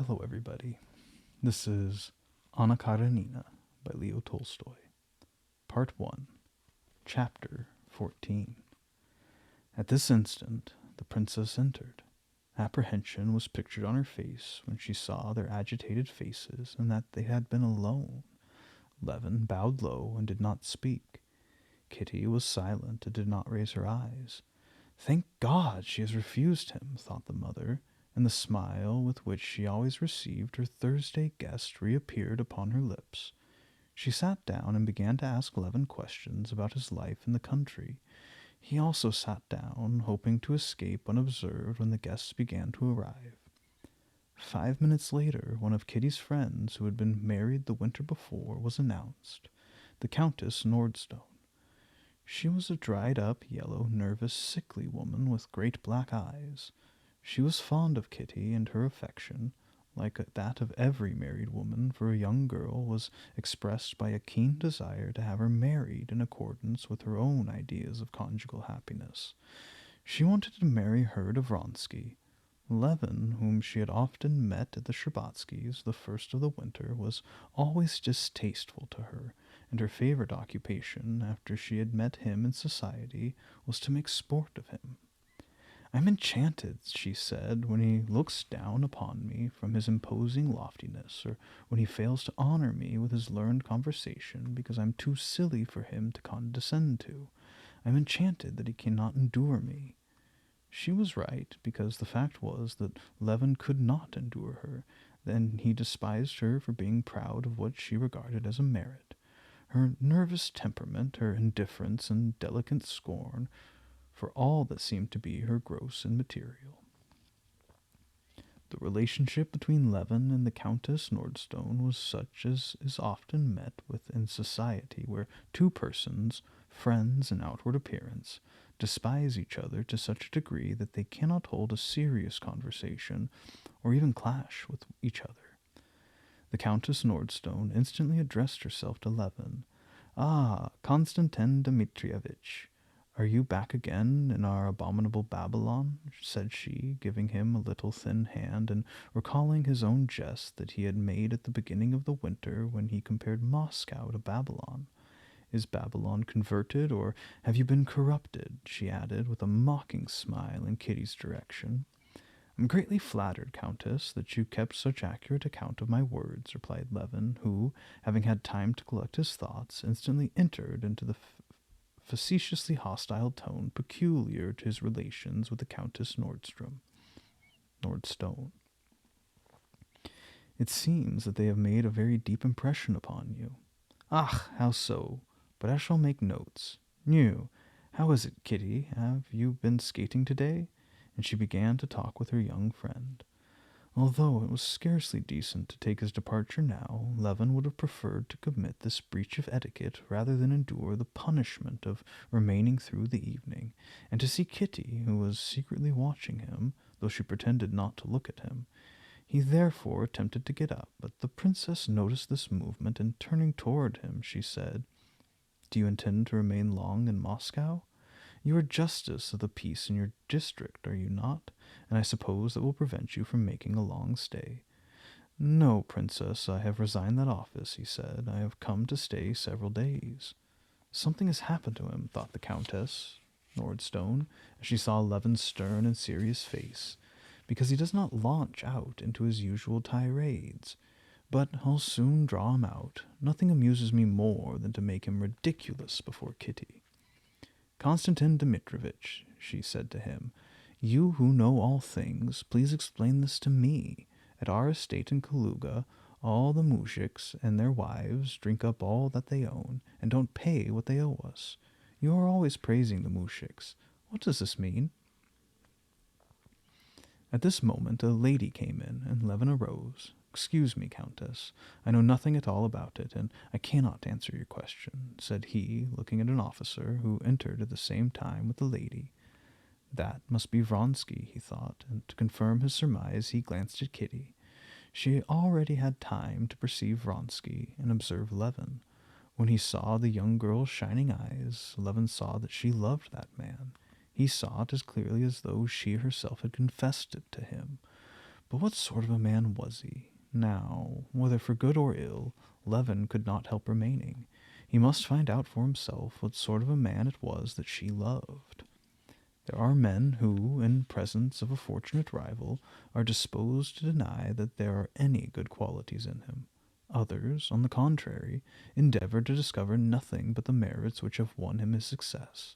Hello, everybody. This is Anna Karenina by Leo Tolstoy. Part 1, Chapter 14. At this instant, the princess entered. Apprehension was pictured on her face when she saw their agitated faces and that they had been alone. Levin bowed low and did not speak. Kitty was silent and did not raise her eyes. Thank God she has refused him, thought the mother, and the smile with which she always received her Thursday guest reappeared upon her lips. She sat down and began to ask Levin questions about his life in the country. He also sat down, hoping to escape unobserved when the guests began to arrive. 5 minutes later, one of Kitty's friends, who had been married the winter before, was announced, the Countess Nordstone. She was a dried-up, yellow, nervous, sickly woman with great black eyes. She was fond of Kitty, and her affection, like that of every married woman for a young girl, was expressed by a keen desire to have her married in accordance with her own ideas of conjugal happiness. She wanted to marry her to Vronsky. Levin, whom she had often met at the Sherbatskys' the first of the winter, was always distasteful to her, and her favorite occupation, after she had met him in society, was to make sport of him. "I'm enchanted," she said, "when he looks down upon me from his imposing loftiness, or when he fails to honor me with his learned conversation, because I'm too silly for him to condescend to. I'm enchanted that he cannot endure me." She was right, because the fact was that Levin could not endure her, and he despised her for being proud of what she regarded as a merit. Her nervous temperament, her indifference and delicate scorn for all that seemed to be her gross and material. The relationship between Levin and the Countess Nordstone was such as is often met with in society, where two persons, friends in outward appearance, despise each other to such a degree that they cannot hold a serious conversation or even clash with each other. The Countess Nordstone instantly addressed herself to Levin. "Ah, Konstantin Dmitrievitch, are you back again in our abominable Babylon?" said she, giving him a little thin hand, and recalling his own jest that he had made at the beginning of the winter when he compared Moscow to Babylon. "Is Babylon converted, or have you been corrupted?" she added, with a mocking smile in Kitty's direction. "I'm greatly flattered, Countess, that you kept such accurate account of my words," replied Levin, who, having had time to collect his thoughts, instantly entered into the facetiously hostile tone peculiar to his relations with the Countess Nordstone. "It seems that they have made a very deep impression upon you." "Ach, how so? But I shall make notes. Nu, how is it, Kitty? Have you been skating today?" And she began to talk with her young friend. Although it was scarcely decent to take his departure now, Levin would have preferred to commit this breach of etiquette rather than endure the punishment of remaining through the evening, and to see Kitty, who was secretly watching him, though she pretended not to look at him. He therefore attempted to get up, but the princess noticed this movement, and turning toward him, she said, "Do you intend to remain long in Moscow? You are justice of the peace in your district, are you not? And I suppose that will prevent you from making a long stay." "No, princess, I have resigned that office," he said. "I have come to stay several days." Something has happened to him, thought the Countess Nordstone, as she saw Levin's stern and serious face, because he does not launch out into his usual tirades. But I'll soon draw him out. Nothing amuses me more than to make him ridiculous before Kitty. "Konstantin Dmitrievitch," she said to him, "you who know all things, please explain this to me. At our estate in Kaluga, all the muzhiks and their wives drink up all that they own, and don't pay what they owe us. You are always praising the muzhiks. What does this mean?" At this moment a lady came in, and Levin arose. "Excuse me, Countess, I know nothing at all about it, and I cannot answer your question," said he, looking at an officer who entered at the same time with the lady. That must be Vronsky, he thought, and to confirm his surmise he glanced at Kitty. She already had time to perceive Vronsky and observe Levin. When he saw the young girl's shining eyes, Levin saw that she loved that man. He saw it as clearly as though she herself had confessed it to him. But what sort of a man was he? Now, whether for good or ill, Levin could not help remaining. He must find out for himself what sort of a man it was that she loved. There are men who, in presence of a fortunate rival, are disposed to deny that there are any good qualities in him. Others, on the contrary, endeavor to discover nothing but the merits which have won him his success,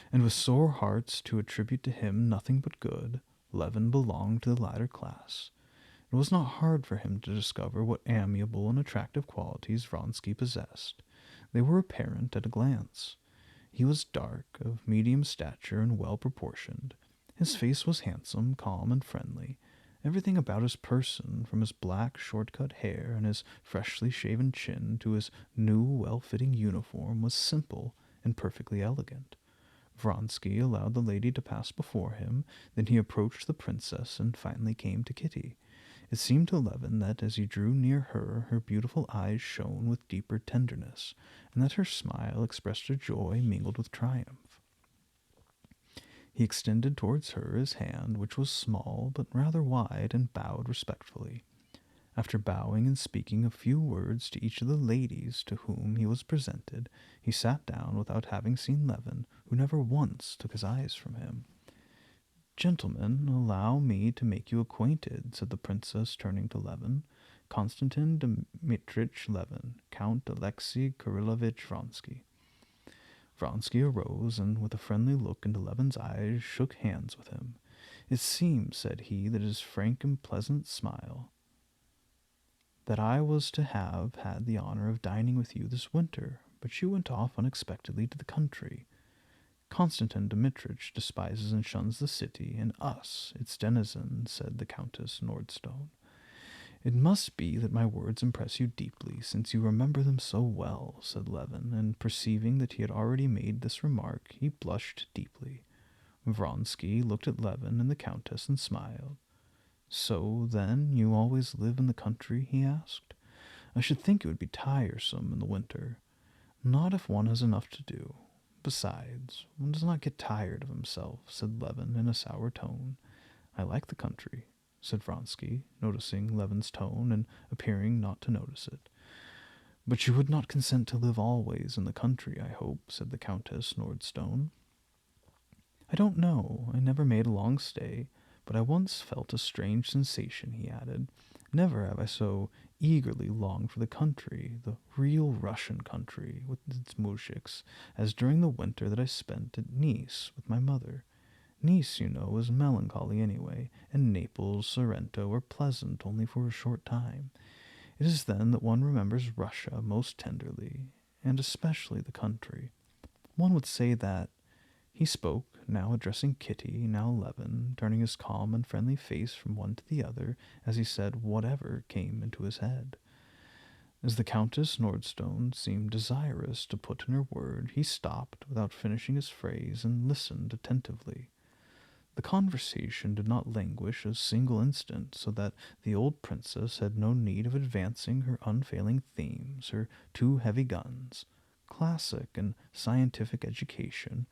and with sore hearts to attribute to him nothing but good. Levin belonged to the latter class. It was not hard for him to discover what amiable and attractive qualities Vronsky possessed. They were apparent at a glance. He was dark, of medium stature, and well proportioned. His face was handsome, calm, and friendly. Everything about his person, from his black, short-cut hair and his freshly shaven chin to his new, well-fitting uniform, was simple and perfectly elegant. Vronsky allowed the lady to pass before him, then he approached the princess and finally came to Kitty. It seemed to Levin that as he drew near her, her beautiful eyes shone with deeper tenderness, and that her smile expressed a joy mingled with triumph. He extended towards her his hand, which was small but rather wide, and bowed respectfully. After bowing and speaking a few words to each of the ladies to whom he was presented, he sat down without having seen Levin, who never once took his eyes from him. "Gentlemen, allow me to make you acquainted," said the princess, turning to Levin. "Konstantin Dmitrich Levin, Count Alexei Kirillovich Vronsky." Vronsky arose, and with a friendly look into Levin's eyes, shook hands with him. "It seems," said he, "that his frank and pleasant smile, that I was to have had the honor of dining with you this winter, but you went off unexpectedly to the country. Konstantin Dmitrich despises and shuns the city, and us, its denizens," said the Countess Nordstone. "It must be that my words impress you deeply, since you remember them so well," said Levin, and perceiving that he had already made this remark, he blushed deeply. Vronsky looked at Levin and the Countess and smiled. "So, then, you always live in the country?" he asked. "I should think it would be tiresome in the winter." "Not if one has enough to do. Besides, one does not get tired of himself," said Levin in a sour tone. "I like the country," said Vronsky, noticing Levin's tone and appearing not to notice it. "But you would not consent to live always in the country, I hope," said the Countess Nordstone. "I don't know. I never made a long stay, but I once felt a strange sensation," he added. "Never have I so eagerly longed for the country, the real Russian country, with its muzhiks, as during the winter that I spent at Nice with my mother. Nice, you know, is melancholy anyway, and Naples, Sorrento are pleasant only for a short time. It is then that one remembers Russia most tenderly, and especially the country. One would say that—" He spoke, now addressing Kitty, now Levin, turning his calm and friendly face from one to the other as he said whatever came into his head. As the Countess Nordstone seemed desirous to put in her word, he stopped without finishing his phrase and listened attentively. The conversation did not languish a single instant, so that the old princess had no need of advancing her unfailing themes, her two heavy guns, classic and scientific education,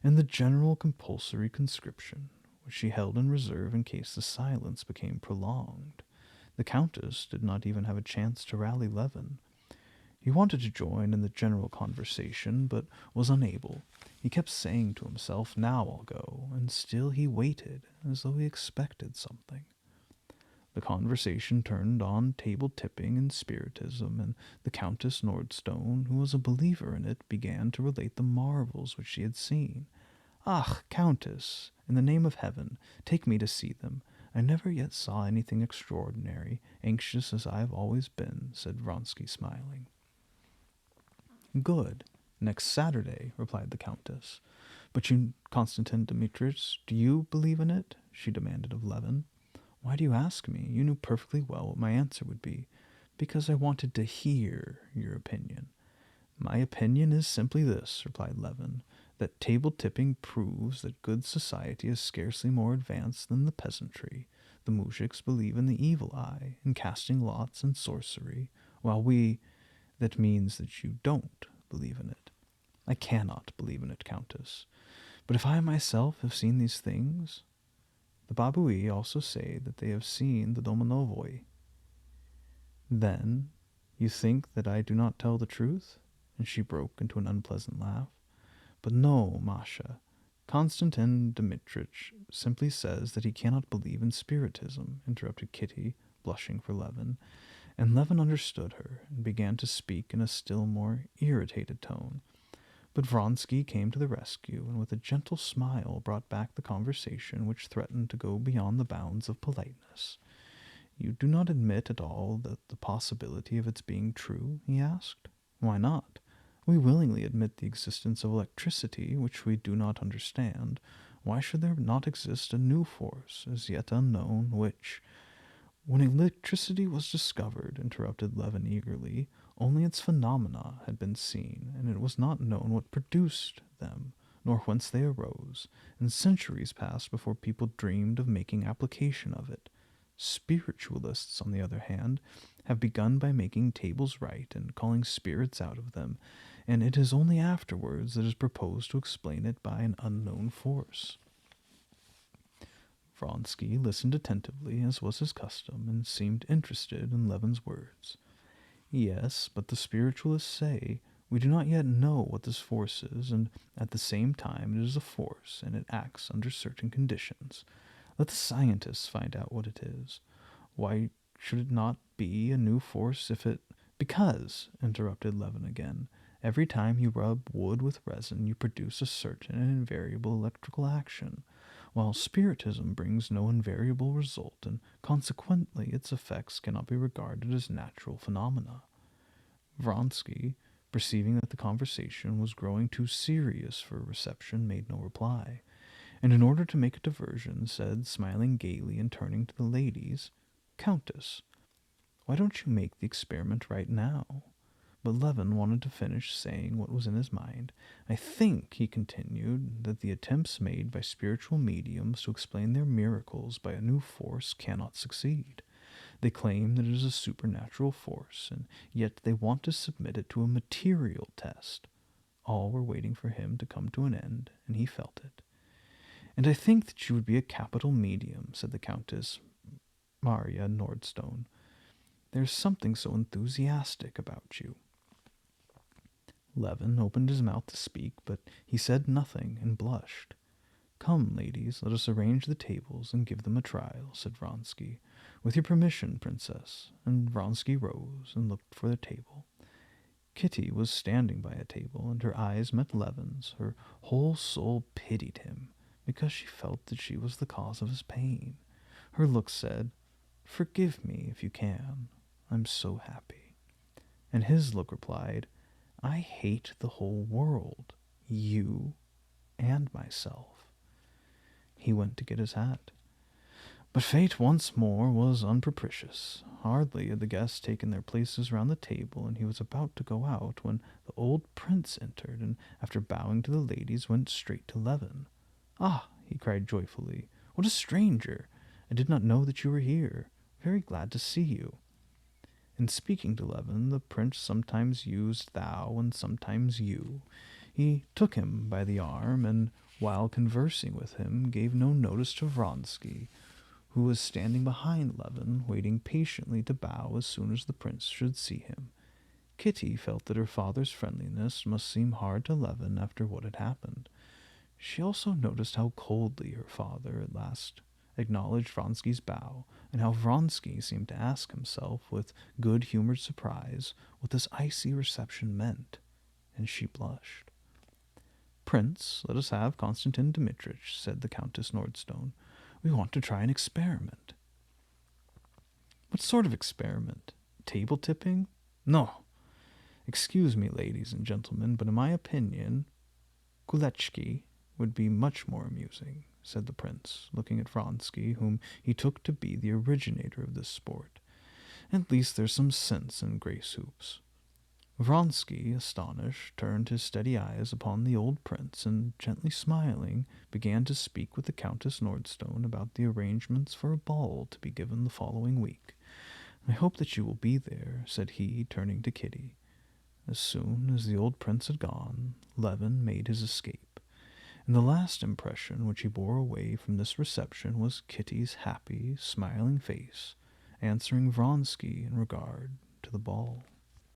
and the general compulsory conscription, which she held in reserve in case the silence became prolonged. The Countess did not even have a chance to rally Levin. He wanted to join in the general conversation, but was unable. He kept saying to himself, "Now I'll go," and still he waited, as though he expected something. The conversation turned on table-tipping and spiritism, and the Countess Nordstone, who was a believer in it, began to relate the marvels which she had seen. "Ach, Countess, in the name of heaven, take me to see them. I never yet saw anything extraordinary, anxious as I have always been," said Vronsky, smiling. "Good. Next Saturday," replied the Countess. "But you, Konstantin Dmitrich, do you believe in it?" she demanded of Levin. "Why do you ask me? You knew perfectly well what my answer would be." "Because I wanted to hear your opinion." "My opinion is simply this," replied Levin, "that table-tipping proves that good society is scarcely more advanced than the peasantry. The muzhiks believe in the evil eye, in casting lots and sorcery, while we— That means that you don't believe in it." "I cannot believe in it, Countess. But if I myself have seen these things—" The Babui also say that they have seen the Domonovoi. Then, you think that I do not tell the truth? And she broke into an unpleasant laugh. But no, Masha. Konstantin Dmitrich simply says that he cannot believe in spiritism, interrupted Kitty, blushing for Levin, and Levin understood her and began to speak in a still more irritated tone. But Vronsky came to the rescue and with a gentle smile brought back the conversation which threatened to go beyond the bounds of politeness. You do not admit at all that the possibility of its being true? He asked. Why not? We willingly admit the existence of electricity, which we do not understand. Why should there not exist a new force, as yet unknown, which... When electricity was discovered, interrupted Levin eagerly, only its phenomena had been seen, and it was not known what produced them, nor whence they arose, and centuries passed before people dreamed of making application of it. Spiritualists, on the other hand, have begun by making tables right and calling spirits out of them, and it is only afterwards that is proposed to explain it by an unknown force. Vronsky listened attentively, as was his custom, and seemed interested in Levin's words. Yes, but the spiritualists say, we do not yet know what this force is, and at the same time it is a force, and it acts under certain conditions. Let the scientists find out what it is. Why should it not be a new force if it... Because, interrupted Levin again, every time you rub wood with resin you produce a certain and invariable electrical action, while spiritism brings no invariable result, and consequently its effects cannot be regarded as natural phenomena. Vronsky, perceiving that the conversation was growing too serious for reception, made no reply, and in order to make a diversion, said, smiling gaily and turning to the ladies, Countess, why don't you make the experiment right now? But Levin wanted to finish saying what was in his mind. I think, he continued, that the attempts made by spiritual mediums to explain their miracles by a new force cannot succeed. They claim that it is a supernatural force, and yet they want to submit it to a material test. All were waiting for him to come to an end, and he felt it. And I think that you would be a capital medium, said the Countess Maria Nordstone. There is something so enthusiastic about you. Levin opened his mouth to speak, but he said nothing and blushed. Come, ladies, let us arrange the tables and give them a trial, said Vronsky. With your permission, princess. And Vronsky rose and looked for the table. Kitty was standing by a table, and her eyes met Levin's. Her whole soul pitied him, because she felt that she was the cause of his pain. Her look said, Forgive me if you can. I'm so happy. And his look replied, I hate the whole world, you and myself. He went to get his hat. But fate once more was unpropitious. Hardly had the guests taken their places round the table, and he was about to go out, when the old prince entered, and after bowing to the ladies, went straight to Levin. Ah, he cried joyfully, what a stranger! I did not know that you were here. Very glad to see you. In speaking to Levin, the prince sometimes used thou and sometimes you. He took him by the arm, and while conversing with him, gave no notice to Vronsky, who was standing behind Levin, waiting patiently to bow as soon as the prince should see him. Kitty felt that her father's friendliness must seem hard to Levin after what had happened. She also noticed how coldly her father at last acknowledged Vronsky's bow, and how Vronsky seemed to ask himself with good-humored surprise what this icy reception meant, and she blushed. Prince, let us have Konstantin Dmitrich, said the Countess Nordstone. We want to try an experiment. What sort of experiment? Table tipping? No. Excuse me, ladies and gentlemen, but in my opinion, Kulechki would be much more amusing, said the prince, looking at Vronsky, whom he took to be the originator of this sport. At least there's some sense in grace hoops. Vronsky, astonished, turned his steady eyes upon the old prince, and, gently smiling, began to speak with the Countess Nordstone about the arrangements for a ball to be given the following week. I hope that you will be there, said he, turning to Kitty. As soon as the old prince had gone, Levin made his escape, And the last impression which he bore away from this reception was Kitty's happy, smiling face, answering Vronsky in regard to the ball.